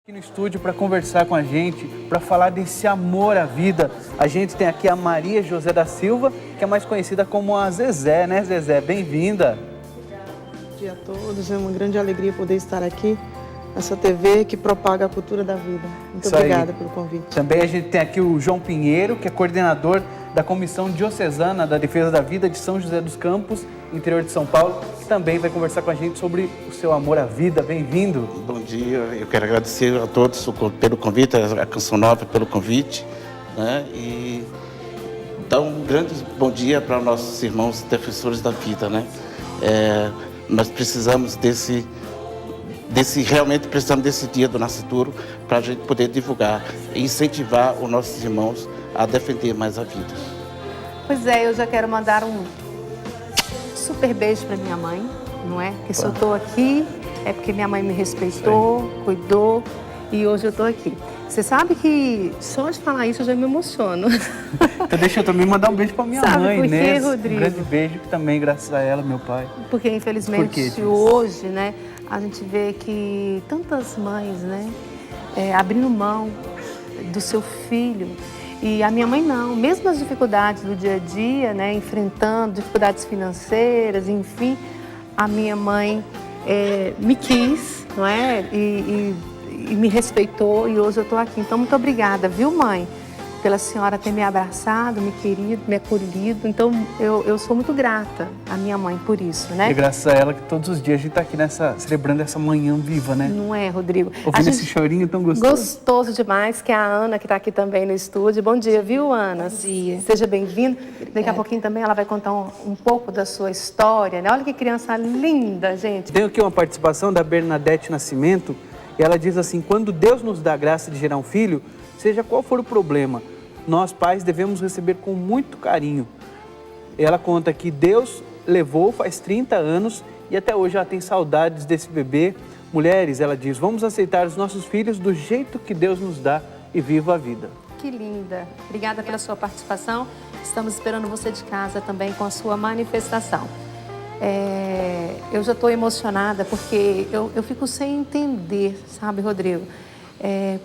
Aqui no estúdio para conversar com a gente, para falar desse amor à vida. A gente tem aqui a Maria José da Silva, que é mais conhecida como a Zezé, né, Zezé? Bem-vinda. Bom dia a todos, é uma grande alegria poder estar aqui nessa TV que propaga a cultura da vida. Muito obrigada pelo convite. Também a gente tem aqui o João Pinheiro, que é coordenador da Comissão Diocesana da Defesa da Vida de São José dos Campos, interior de São Paulo, que também vai conversar com a gente sobre o seu amor à vida. Bem-vindo. Bom dia, eu quero agradecer a todos pelo convite, a Canção Nova pelo convite, né? E dar um grande bom dia para nossos irmãos defensores da vida, né? Nós precisamos realmente precisamos desse dia do nascituro para a gente poder divulgar e incentivar os nossos irmãos a defender mais a vida. Pois é, eu já quero mandar um super beijo para minha mãe, não é? Porque se eu estou aqui é porque minha mãe me respeitou, cuidou e hoje eu estou aqui. Você sabe que só de falar isso eu já me emociono. Então deixa eu também mandar um beijo para minha Sabe mãe, por quê, né? Rodrigo? Um grande beijo que também, graças a ela, meu pai. Porque infelizmente hoje, né, a gente vê que tantas mães, né, abrindo mão do seu filho. E a minha mãe não, mesmo as dificuldades do dia a dia, né, enfrentando dificuldades financeiras, enfim, a minha mãe me quis, não é? E me respeitou e hoje eu estou aqui. Então, muito obrigada, viu, mãe? Pela senhora ter me abraçado, me querido, me acolhido. Então, eu sou muito grata à minha mãe por isso, né? E graças a ela que todos os dias a gente está aqui celebrando essa manhã viva, né? Não é, Rodrigo? Ouvindo esse chorinho tão gostoso. Gostoso demais, que é a Ana, que está aqui também no estúdio. Bom dia, viu, Ana? Bom dia. Seja bem-vinda. Daqui a pouquinho também ela vai contar um pouco da sua história, né? Olha que criança linda, gente. Tenho aqui uma participação da Bernadette Nascimento, e ela diz assim: quando Deus nos dá a graça de gerar um filho, seja qual for o problema, nós pais devemos receber com muito carinho. Ela conta que Deus levou faz 30 anos e até hoje ela tem saudades desse bebê. Mulheres, ela diz, vamos aceitar os nossos filhos do jeito que Deus nos dá e viva a vida. Que linda. Obrigada pela sua participação. Estamos esperando você de casa também com a sua manifestação. Eu já estou emocionada porque eu fico sem entender, sabe, Rodrigo?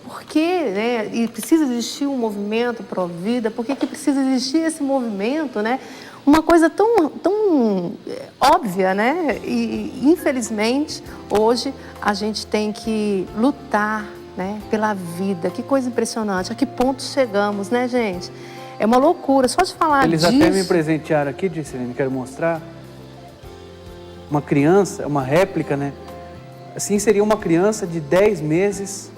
Por que, né? E precisa existir um movimento pró-vida? Por que precisa existir esse movimento, né? Uma coisa tão óbvia, né? E infelizmente hoje a gente tem que lutar, né, pela vida. Que coisa impressionante. A que ponto chegamos, né, gente? É uma loucura. Só de falar Eles disso. até me presentearam aqui, Disselene, quero mostrar. Uma criança, uma réplica, né? Assim seria uma criança de 10 meses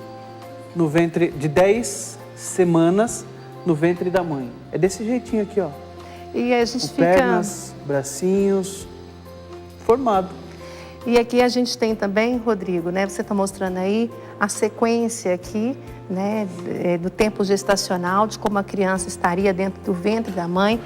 no ventre, de 10 semanas no ventre da mãe. É desse jeitinho aqui, ó. E a gente com pernas, bracinhos, formado. E aqui a gente tem também, Rodrigo, né? Você está mostrando aí a sequência aqui, né? Do tempo gestacional, de como a criança estaria dentro do ventre da mãe.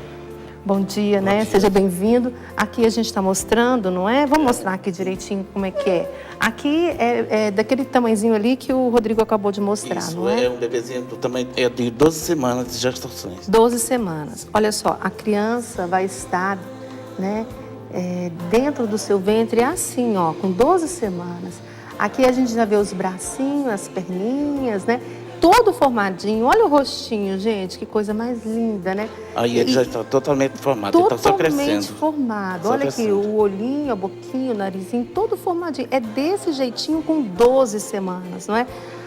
Bom dia, né? Seja bem-vindo. Aqui a gente está mostrando, não é? Vamos mostrar aqui direitinho como é que é. Aqui é daquele tamanhozinho ali que o Rodrigo acabou de mostrar, Isso, não é? É um bebezinho do tamanho de 12 semanas de gestações. 12 semanas. Olha só, a criança vai estar, né, dentro do seu ventre assim, ó, com 12 semanas. Aqui a gente já vê os bracinhos, as perninhas, né? Todo formadinho. Olha o rostinho, gente, que coisa mais linda, né? Aí ele já está totalmente formado, ele está só crescendo. Totalmente formado. Só Olha crescendo. aqui, o olhinho, a boquinha, o narizinho, todo formadinho. É desse jeitinho com 12 semanas, não é?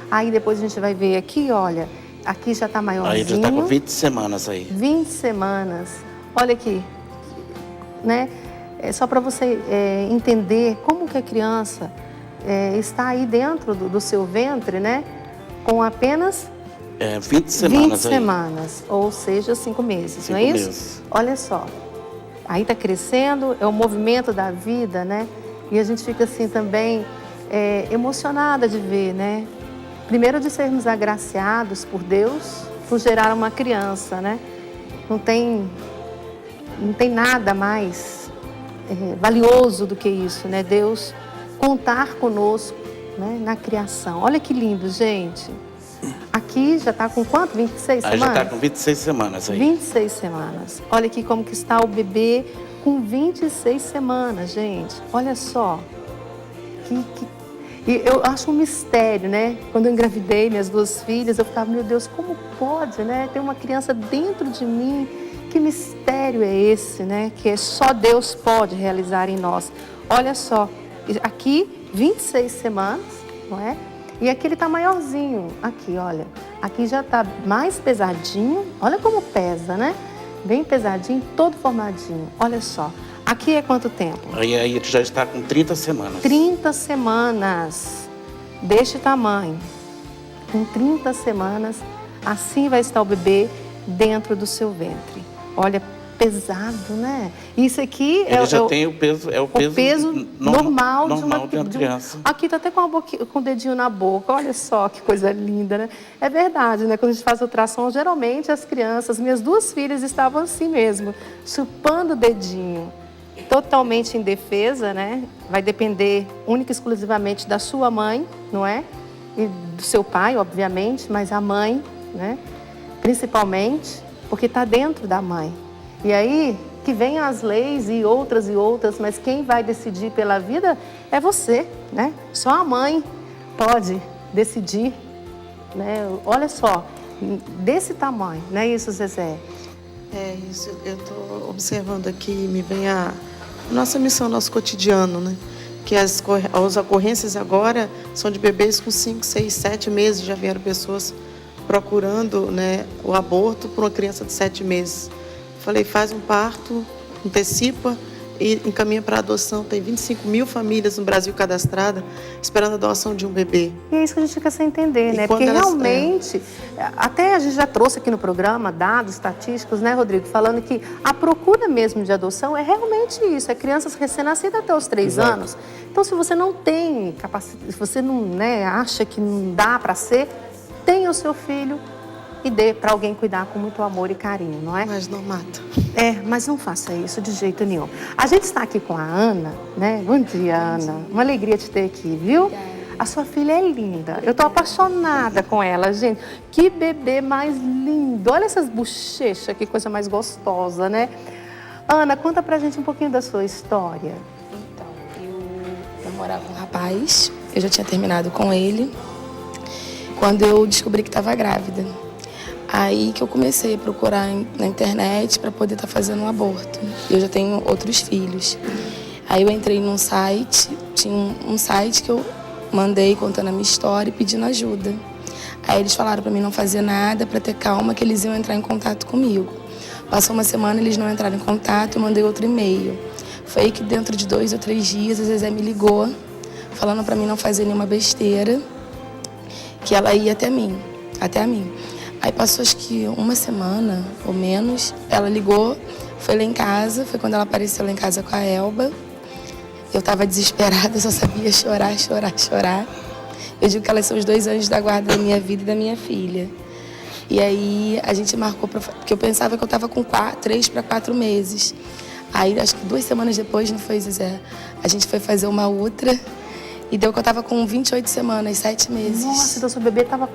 Aí depois a gente vai ver aqui, olha, aqui já está maiorzinho. Aí ele já está com 20 semanas aí. 20 semanas. Olha aqui, né? É só para você entender como que a criança está aí dentro do seu ventre, né? Com apenas 20 semanas 20 aí. semanas, ou seja, 5 meses, não é 5 isso? meses. Olha só, aí está crescendo, é o movimento da vida, né? E a gente fica assim também emocionada de ver, né? Primeiro de sermos agraciados por Deus, por gerar uma criança, né? Não tem nada mais valioso do que isso, né? Deus contar conosco, né, na criação. Olha que lindo, gente. Aqui já está com quanto? 26 Aí semanas? já está com 26 semanas aí. 26 semanas. Olha aqui como que está o bebê com 26 semanas, gente. Olha só. E eu acho um mistério, né? Quando eu engravidei minhas 2 filhas, eu ficava, meu Deus, como pode, né? Ter uma criança dentro de mim. Que mistério é esse, né? Que só Deus pode realizar em nós. Olha só, aqui 26 semanas, não é? E aqui ele tá maiorzinho. Aqui, olha. Aqui já tá mais pesadinho. Olha como pesa, né? Bem pesadinho, todo formadinho. Olha só. Aqui é quanto tempo? Aí ele já está com 30 semanas. 30 semanas deste tamanho. Com 30 semanas, assim vai estar o bebê dentro do seu ventre. Olha, pesado, né? Isso aqui ele já tem o peso, o peso normal de uma criança. Aqui tá até com o dedinho na boca. Olha só que coisa linda, né? É verdade, né? Quando a gente faz ultrassom, geralmente as crianças, minhas 2 filhas estavam assim mesmo, chupando o dedinho. Totalmente indefesa, né? Vai depender única e exclusivamente da sua mãe, não é? E do seu pai, obviamente, mas a mãe, né? Principalmente, porque está dentro da mãe. E aí que vem as leis e outras, mas quem vai decidir pela vida é você, né? Só a mãe pode decidir, né? Olha só, desse tamanho, não é isso, Zezé? É isso, eu estou observando aqui, me vem a nossa missão, nosso cotidiano, né? Que as ocorrências agora são de bebês com 5, 6, 7 meses. Já vieram pessoas procurando, né, o aborto por uma criança de 7 meses. Falei, faz um parto, antecipa e encaminha para adoção. Tem 25 mil famílias no Brasil cadastradas esperando a doação de um bebê. E é isso que a gente fica sem entender, né? Porque realmente, até a gente já trouxe aqui no programa dados estatísticos, né, Rodrigo? Falando que a procura mesmo de adoção é realmente isso, é crianças recém-nascidas até os 3 anos. Então, se você não tem capacidade, se você não, né, acha que não dá para ser, tenha o seu filho e dê para alguém cuidar com muito amor e carinho, não é? Mas não mata. Mas não faça isso de jeito nenhum. A gente está aqui com a Ana, né? Bom dia, Ana. Uma alegria te ter aqui, viu? A sua filha é linda. Eu tô apaixonada com ela, gente. Que bebê mais lindo. Olha essas bochechas, que coisa mais gostosa, né? Ana, conta pra gente um pouquinho da sua história. Então, eu namorava um rapaz, eu já tinha terminado com ele, quando eu descobri que estava grávida. Aí que eu comecei a procurar na internet para poder estar fazendo um aborto. Eu já tenho outros filhos. Aí eu entrei num site, tinha um site que eu mandei contando a minha história e pedindo ajuda. Aí eles falaram para mim não fazer nada, para ter calma, que eles iam entrar em contato comigo. Passou uma semana, eles não entraram em contato, eu mandei outro e-mail. Foi aí que dentro de 2 ou 3 dias a Zezé me ligou, falando para mim não fazer nenhuma besteira, que ela ia até mim. Aí passou acho que uma semana ou menos, ela ligou, foi lá em casa, foi quando ela apareceu lá em casa com a Elba. Eu estava desesperada, só sabia chorar. Eu digo que elas são os 2 anjos da guarda da minha vida e da minha filha. E aí a gente marcou, porque eu pensava que eu estava com 3 para 4 meses. Aí acho que 2 semanas depois, não foi, Zezé? A gente foi fazer uma outra e deu que eu estava com 28 semanas, 7 meses. Nossa, então seu bebê estava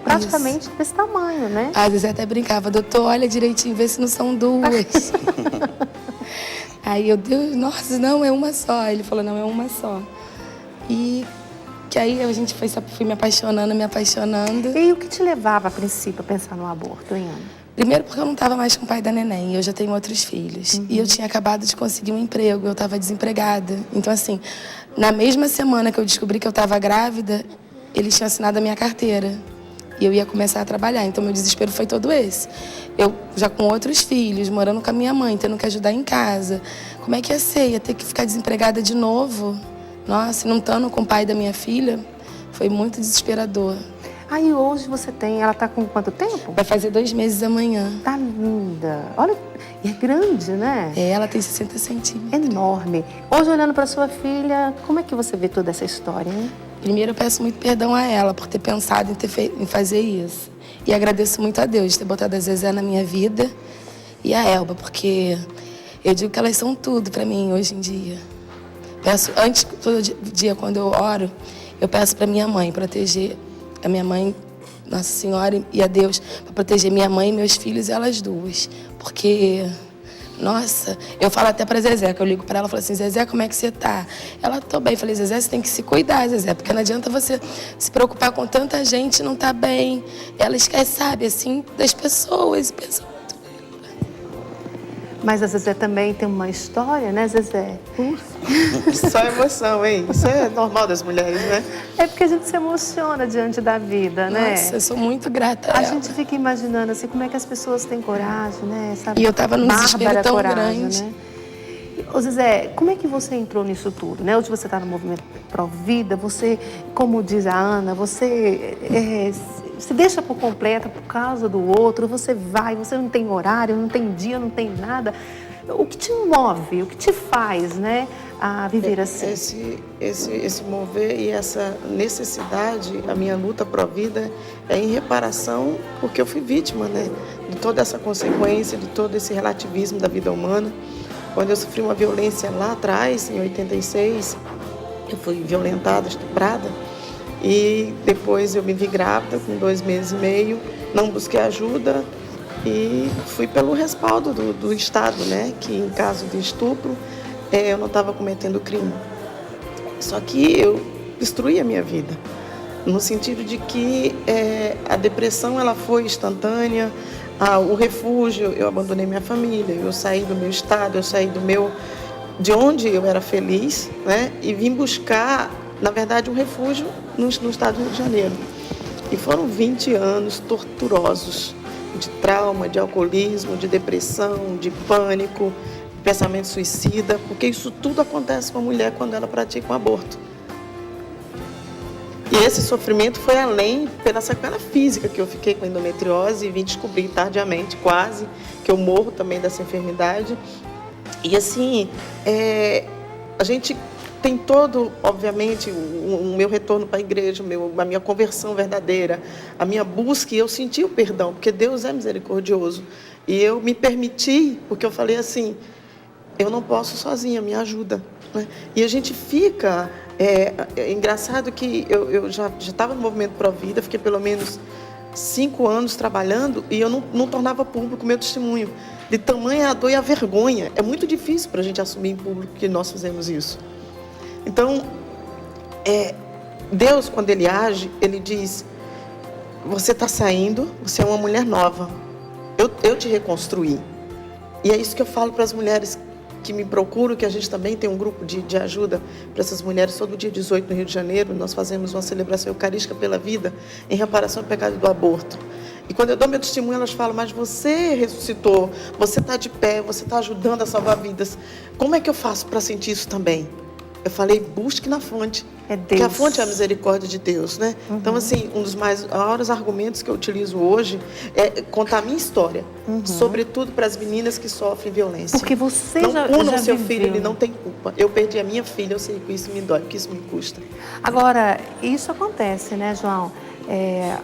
praticamente desse tamanho, né? A Zezé até brincava, doutor, olha direitinho, vê se não são 2. Aí eu, Deus, nossa, não, é uma só. Ele falou, não, é uma só. E que aí a gente fui me apaixonando. E o que te levava, a princípio, a pensar no aborto, hein, Ana? Primeiro porque eu não estava mais com o pai da neném, eu já tenho outros filhos. E eu tinha acabado de conseguir um emprego, eu estava desempregada. Então, assim, na mesma semana que eu descobri que eu estava grávida, eles tinham assinado a minha carteira. E eu ia começar a trabalhar, então meu desespero foi todo esse. Eu já com outros filhos, morando com a minha mãe, tendo que ajudar em casa. Como é que ia ser? Ia ter que ficar desempregada de novo? Nossa, não estando com o pai da minha filha, foi muito desesperador. Aí hoje ela tá com quanto tempo? Vai fazer 2 meses amanhã. Tá linda. Olha, e é grande, né? Ela tem 60 centímetros. Enorme. Hoje, olhando para sua filha, como é que você vê toda essa história, hein? Primeiro, eu peço muito perdão a ela por ter pensado em fazer isso. E agradeço muito a Deus de ter botado a Zezé na minha vida e a Elba, porque eu digo que elas são tudo para mim hoje em dia. Peço, antes, todo dia, quando eu oro, eu peço para minha mãe proteger a minha mãe, Nossa Senhora e a Deus, para proteger minha mãe e meus filhos e elas 2. Porque Nossa, eu falo até pra Zezé, que eu ligo pra ela e falo assim, Zezé, como é que você tá? Ela, tô bem. Eu falei, Zezé, você tem que se cuidar, Zezé, porque não adianta você se preocupar com tanta gente e não tá bem. Ela esquece, sabe, assim, das pessoas e pensa muito. Mas a Zezé também tem uma história, né, Zezé? Só emoção, hein? Isso é normal das mulheres, né? É porque a gente se emociona diante da vida, né? Nossa, eu sou muito grata a A ela. gente fica imaginando assim, como é que as pessoas têm coragem, né? Sabe? E eu tava num desespero Bárbara tão coragem, grande. né? Ô Zezé, como é que você entrou nisso tudo, né? Hoje você está no movimento Provida, você, como diz a Ana, você se deixa por completo por causa do outro, você vai, você não tem horário, não tem dia, não tem nada. O que te move, o que te faz, né, a viver assim? Esse mover e essa necessidade, a minha luta pró-vida é em reparação, porque eu fui vítima, né, de toda essa consequência, de todo esse relativismo da vida humana. Quando eu sofri uma violência lá atrás, em 86, eu fui violentada, estuprada, e depois eu me vi grávida com 2 meses e meio, não busquei ajuda e fui pelo respaldo do Estado, né, que em caso de estupro eu não estava cometendo crime. Só que eu destruí a minha vida, no sentido de que a depressão ela foi instantânea. O refúgio, eu abandonei minha família, eu saí do meu estado, eu saí de onde eu era feliz, né? E vim buscar, na verdade, um refúgio no estado do Rio de Janeiro. E foram 20 anos torturosos, de trauma, de alcoolismo, de depressão, de pânico, pensamento suicida, porque isso tudo acontece com a mulher quando ela pratica um aborto. E esse sofrimento foi além pela sequela física, que eu fiquei com endometriose e vim descobrir tardiamente, quase, que eu morro também dessa enfermidade. E assim, a gente tem todo, obviamente, o meu retorno para a igreja, a minha conversão verdadeira, a minha busca, e eu senti o perdão, porque Deus é misericordioso. E eu me permiti, porque eu falei assim, eu não posso sozinha, me ajuda. Né? E a gente fica... É engraçado que eu já estava no movimento Provida, fiquei pelo menos 5 anos trabalhando e eu não tornava público o meu testemunho. De tamanha a dor e a vergonha. É muito difícil para a gente assumir em público que nós fizemos isso. Então, Deus, quando Ele age, Ele diz, você está saindo, você é uma mulher nova. Eu te reconstruí. E é isso que eu falo para as mulheres que me procuram, que a gente também tem um grupo de ajuda para essas mulheres. Todo dia 18 no Rio de Janeiro, nós fazemos uma celebração eucarística pela vida em reparação ao pecado do aborto. E quando eu dou meu testemunho, elas falam, mas você ressuscitou, você está de pé, você está ajudando a salvar vidas. Como é que eu faço para sentir isso também? Eu falei, busque na fonte. É Deus. Porque a fonte é a misericórdia de Deus, né? Uhum. Então, assim, um dos maiores argumentos que eu utilizo hoje é contar a minha história. Uhum. Sobretudo para as meninas que sofrem violência. Porque você não já punam seu viveu. filho, ele não tem culpa. Eu perdi a minha filha, eu sei que isso me dói, que isso me custa. Agora, isso acontece, né, João?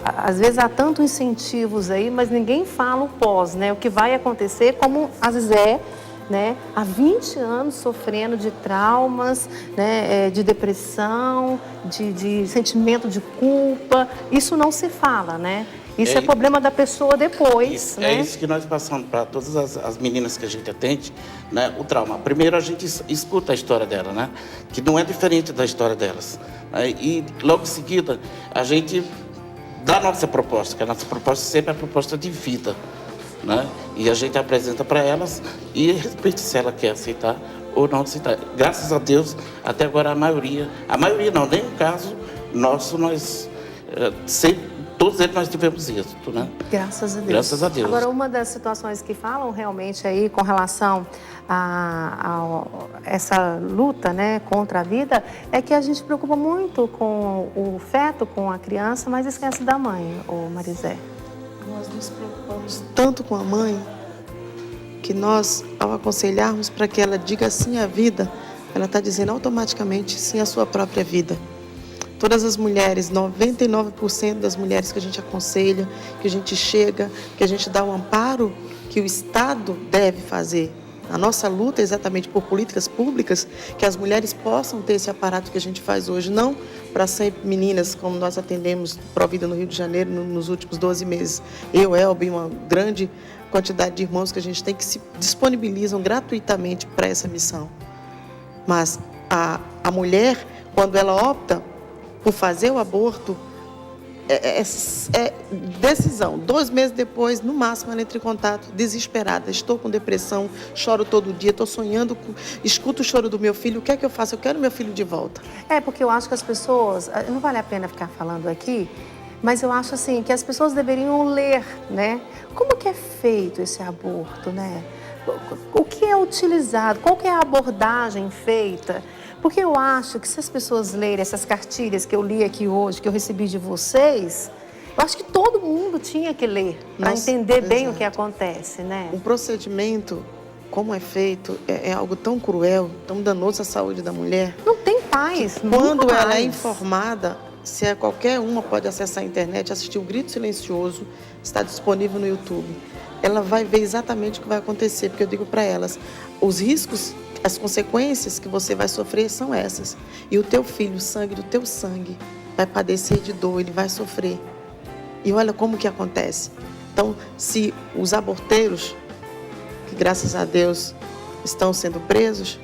Às vezes há tantos incentivos aí, mas ninguém fala o pós, né? O que vai acontecer, como a Zé, né, há 20 anos sofrendo de traumas, né, de depressão, de sentimento de culpa. Isso não se fala, né? Isso é problema da pessoa depois. É isso que nós passamos para todas as meninas que a gente atende, né, o trauma. Primeiro a gente escuta a história dela, né, que não é diferente da história delas. E logo em seguida a gente dá a nossa proposta, que a nossa proposta sempre é a proposta de vida. Né? E a gente apresenta para elas e respeita se ela quer aceitar ou não aceitar. Graças a Deus, até agora a maioria não, nem o caso nosso, nós sempre, todos eles nós tivemos êxito, né? Graças a Deus. Graças a Deus. Agora, uma das situações que falam realmente aí com relação a essa luta, né, contra a vida, é que a gente se preocupa muito com o feto, com a criança, mas esquece da mãe, ô Marizé. Nós nos preocupamos tanto com a mãe que nós, ao aconselharmos para que ela diga sim à vida, ela está dizendo automaticamente sim à sua própria vida. Todas as mulheres, 99% das mulheres que a gente aconselha, que a gente chega, que a gente dá o amparo que o Estado deve fazer. A nossa luta é exatamente por políticas públicas, que as mulheres possam ter esse aparato que a gente faz hoje, não para sempre meninas, como nós atendemos Provida no Rio de Janeiro nos últimos 12 meses. Eu, Elbi, uma grande quantidade de irmãos que a gente tem que se disponibilizam gratuitamente para essa missão. Mas a mulher, quando ela opta por fazer o aborto, é decisão. 2 meses depois, no máximo, ela entra em contato, desesperada. Estou com depressão, choro todo dia, estou sonhando, escuto o choro do meu filho. O que é que eu faço? Eu quero meu filho de volta. Porque eu acho que as pessoas, não vale a pena ficar falando aqui, mas eu acho assim que as pessoas deveriam ler, né? Como que é feito esse aborto, né? O que é utilizado? Qual que é a abordagem feita? Porque eu acho que se as pessoas lerem essas cartilhas que eu li aqui hoje, que eu recebi de vocês, eu acho que todo mundo tinha que ler para entender bem o que acontece, né? O procedimento, como é feito, é algo tão cruel, tão danoso à saúde da mulher. Não tem paz. Quando ela é informada, se é qualquer uma pode acessar a internet, assistir o Grito Silencioso, está disponível no YouTube. Ela vai ver exatamente o que vai acontecer, porque eu digo para elas, os riscos, as consequências que você vai sofrer são essas. E o teu filho, o sangue do teu sangue, vai padecer de dor, ele vai sofrer. E olha como que acontece. Então, se os aborteiros, que graças a Deus estão sendo presos,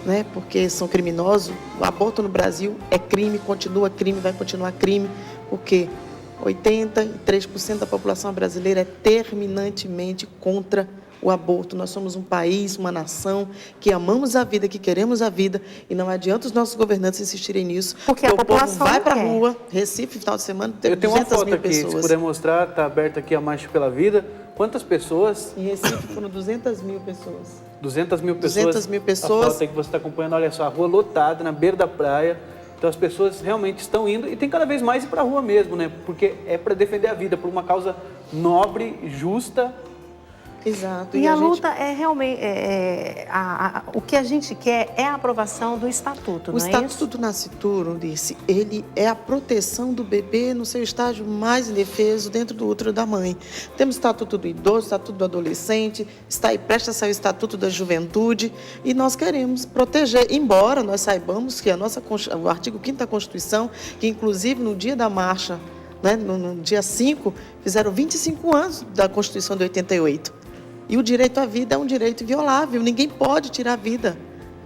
né, porque são criminosos, o aborto no Brasil é crime, continua crime, vai continuar crime, porque 83% da população brasileira é terminantemente contra o aborto. Nós somos um país, uma nação que amamos a vida, que queremos a vida, e não adianta os nossos governantes insistirem nisso, porque a população o povo vai para a quer. Rua, Recife, final de semana, teve Eu tenho uma 200 foto mil aqui, pessoas. se puder mostrar, está aberta aqui a Marcha pela Vida. Quantas pessoas? Em Recife foram 200 mil pessoas. 200 mil pessoas. 200 mil pessoas. A foto aí que você está acompanhando, olha só, a rua lotada, na beira da praia. Então as pessoas realmente estão indo e tem cada vez mais ir para a rua mesmo, né? Porque é para defender a vida, por uma causa nobre, justa. Exato. E a luta é realmente... o que a gente quer é a aprovação do Estatuto, O não é Estatuto isso? do Nascituro, disse, ele é a proteção do bebê no seu estágio mais indefeso dentro do útero da mãe. Temos o Estatuto do Idoso, o Estatuto do Adolescente, está aí prestes a sair o Estatuto da Juventude, e nós queremos proteger, embora nós saibamos que o artigo 5º da Constituição, que inclusive no dia da marcha, né, no dia 5, fizeram 25 anos da Constituição de 88. E o direito à vida é um direito inviolável, ninguém pode tirar a vida.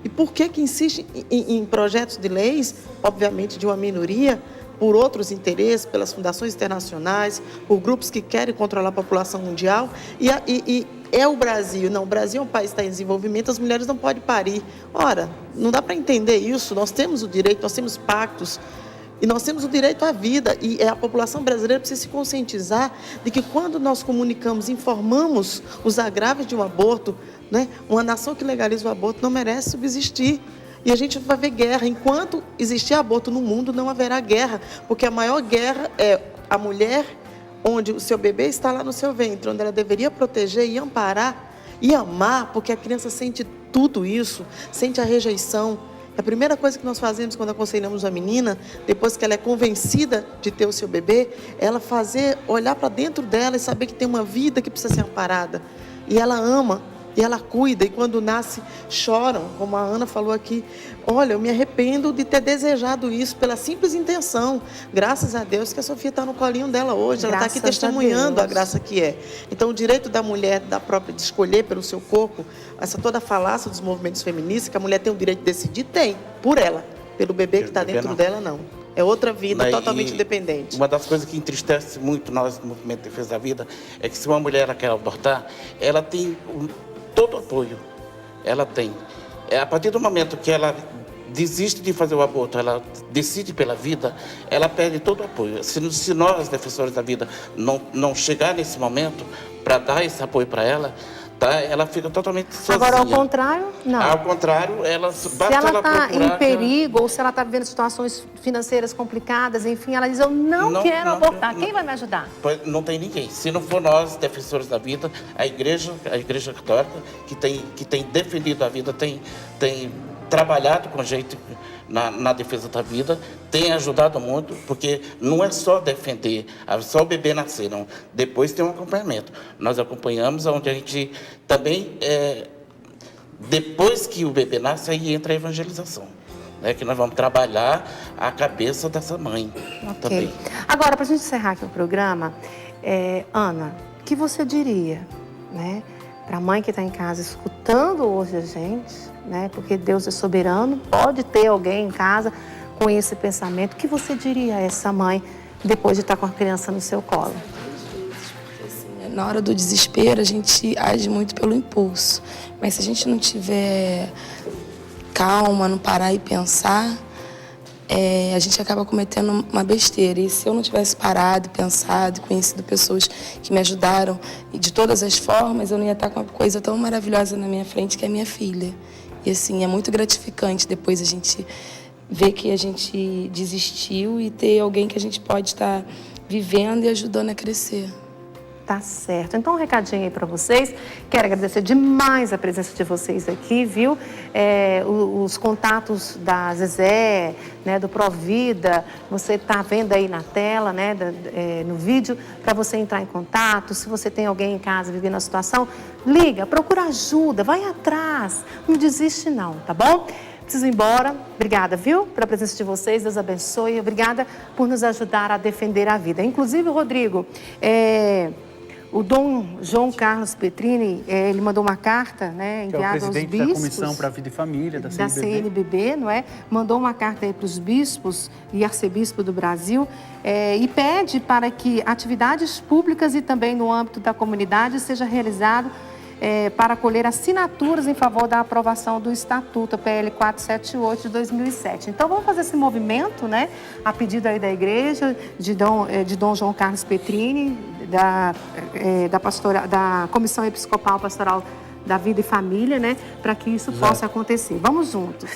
E por que insiste em projetos de leis, obviamente de uma minoria, por outros interesses, pelas fundações internacionais, por grupos que querem controlar a população mundial? E é o Brasil. Não, o Brasil é um país que está em desenvolvimento, as mulheres não podem parir. Ora, não dá para entender isso, nós temos o direito, nós temos pactos, e nós temos o direito à vida, e a população brasileira precisa se conscientizar de que quando nós comunicamos, informamos os agravos de um aborto, né, uma nação que legaliza o aborto não merece subsistir. E a gente vai ver guerra. Enquanto existir aborto no mundo, não haverá guerra, porque a maior guerra é a mulher, onde o seu bebê está lá no seu ventre, onde ela deveria proteger e amparar e amar, porque a criança sente tudo isso, sente a rejeição. A primeira coisa que nós fazemos quando aconselhamos a menina, depois que ela é convencida de ter o seu bebê, é ela olhar para dentro dela e saber que tem uma vida que precisa ser amparada. E ela ama, e ela cuida, e quando nasce, choram, como a Ana falou aqui. Olha, eu me arrependo de ter desejado isso pela simples intenção. Graças a Deus que a Sofia está no colinho dela hoje, ela está aqui testemunhando a graça que é. Então, o direito da mulher, de escolher pelo seu corpo, essa toda a falácia dos movimentos feministas, que a mulher tem o direito de decidir, tem, por ela. Pelo bebê que está dentro dela, não. É outra vida, totalmente independente. Uma das coisas que entristece muito nós, no Movimento de Defesa da Vida, é que se uma mulher quer abortar, ela tem todo o apoio. Ela tem. A partir do momento que ela desiste de fazer o aborto, ela decide pela vida, ela perde todo o apoio. Se nós, defensores da vida, não chegar nesse momento para dar esse apoio para ela, tá? Ela fica totalmente sozinha. Agora, ao contrário, não. Ao contrário, se ela está em perigo, ou se ela está vivendo situações financeiras complicadas, enfim, ela diz, eu não quero abortar. Quem vai me ajudar? Não tem ninguém. Se não for nós, defensores da vida, a Igreja Católica, que tem defendido a vida, tem trabalhado com gente na defesa da vida, tem ajudado muito, porque não é só defender, só o bebê nascer, não. Depois tem um acompanhamento. Nós acompanhamos, onde a gente também, depois que o bebê nasce, aí entra a evangelização, né, que nós vamos trabalhar a cabeça dessa mãe também. Agora, para a gente encerrar aqui o programa, Ana, o que você diria, né? Para a mãe que está em casa escutando hoje a gente, né? Porque Deus é soberano, pode ter alguém em casa com esse pensamento. O que você diria a essa mãe depois de estar com a criança no seu colo? Na hora do desespero, a gente age muito pelo impulso. Mas se a gente não tiver calma, não parar e pensar, a gente acaba cometendo uma besteira. E se eu não tivesse parado, pensado, conhecido pessoas que me ajudaram e de todas as formas, eu não ia estar com uma coisa tão maravilhosa na minha frente, que é a minha filha. E assim, é muito gratificante depois a gente ver que a gente desistiu e ter alguém que a gente pode estar vivendo e ajudando a crescer. Tá certo. Então, um recadinho aí para vocês. Quero agradecer demais a presença de vocês aqui, viu? Os contatos da Zezé, né, do Provida, você tá vendo aí na tela, né, no vídeo, para você entrar em contato. Se você tem alguém em casa vivendo a situação, liga, procura ajuda, vai atrás. Não desiste não, tá bom? Preciso ir embora. Obrigada, viu? Pela presença de vocês. Deus abençoe. Obrigada por nos ajudar a defender a vida. Inclusive, Rodrigo, o Dom João Carlos Petrini, ele mandou uma carta, né, enviada aos bispos. Que é o presidente da Comissão para a Vida e Família, da CNBB, não é? Mandou uma carta aí para os bispos e arcebispo do Brasil e pede para que atividades públicas e também no âmbito da comunidade seja realizado para colher assinaturas em favor da aprovação do Estatuto, PL 478 de 2007. Então, vamos fazer esse movimento, né? A pedido aí da igreja, de Dom João Carlos Petrini, da Comissão Episcopal Pastoral da Vida e Família, né? Para que isso possa acontecer. Vamos juntos.